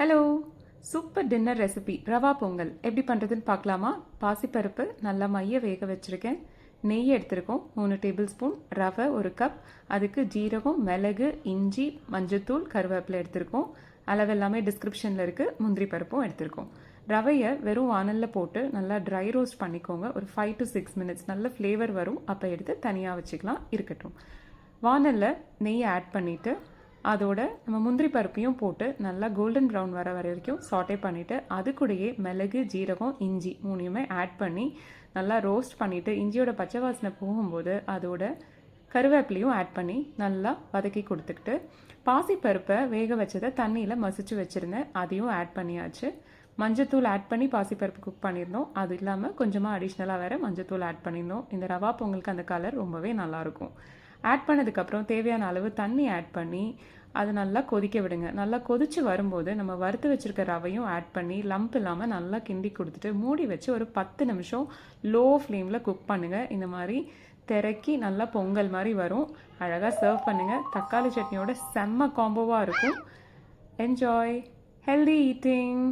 Hello, super dinner recipe rava Pongal எப்படி பண்ணுறதுன்னு பார்க்கலாமா? பாசிப்பருப்பு நல்லா மைய வேக வச்சுருக்கேன். நெய் எடுத்திருக்கோம் 3 டேபிள் ஸ்பூன். ரவை 1 கப். அதுக்கு ஜீரகம், மிளகு, இஞ்சி, மஞ்சத்தூள், கருவேப்பிலை எடுத்திருக்கோம். அளவு எல்லாமே டிஸ்கிரிப்ஷனில் இருக்குது. முந்திரி பருப்பும் எடுத்திருக்கோம். ரவையை வெறும் வானலில் போட்டு நல்லா ட்ரை ரோஸ்ட் பண்ணிக்கோங்க. ஒரு 5 to 6 மினிட்ஸ் நல்ல ஃப்ளேவர் வரும். அப்போ எடுத்து தனியாக வச்சுக்கலாம். இருக்கட்டும். வானலில் நெய் ஆட் பண்ணிவிட்டு அதோட நம்ம முந்திரி பருப்பையும் போட்டு நல்லா கோல்டன் ப்ரௌன் வர வரைக்கும் சாட்டே பண்ணிவிட்டு அது கூடயே மிளகு, ஜீரகம், இஞ்சி 3யுமே ஆட் பண்ணி நல்லா ரோஸ்ட் பண்ணிவிட்டு இஞ்சியோட பச்சை வாசனை போகும்போது அதோட கருவேப்பிலையும் ஆட் பண்ணி நல்லா வதக்கி கொடுத்துக்கிட்டு பாசிப்பருப்பை வேக வச்சதை தண்ணியில் மசிச்சு வச்சுருந்தேன். அதையும் ஆட் பண்ணியாச்சு. மஞ்சத்தூள் ஆட் பண்ணி பாசிப்பருப்பு குக் பண்ணியிருந்தோம். அது இல்லாமல் கொஞ்சமாக அடிஷ்னலாக வேறு மஞ்சத்தூள் ஆட் பண்ணியிருந்தோம். இந்த ரவா பொங்கலுக்கு அந்த கலர் ரொம்பவே நல்லாயிருக்கும். ஆட் பண்ணதுக்கப்புறம் தேவையான அளவு தண்ணி ஆட் பண்ணி அதை நல்லா கொதிக்க விடுங்க. நல்லா கொதித்து வரும்போது நம்ம வறுத்து வச்சுருக்க ரவையும் ஆட் பண்ணி லம்ப் இல்லாமல் நல்லா கிண்டி கொடுத்துட்டு மூடி வச்சு ஒரு 10 நிமிஷம் லோ ஃப்ளேமில் குக் பண்ணுங்கள். இந்த மாதிரி திறக்கி நல்லா பொங்கல் மாதிரி வரும். அழகாக சர்வ் பண்ணுங்கள். தக்காளி சட்னியோட செம்ம காம்போவாக இருக்கும். Enjoy healthy eating.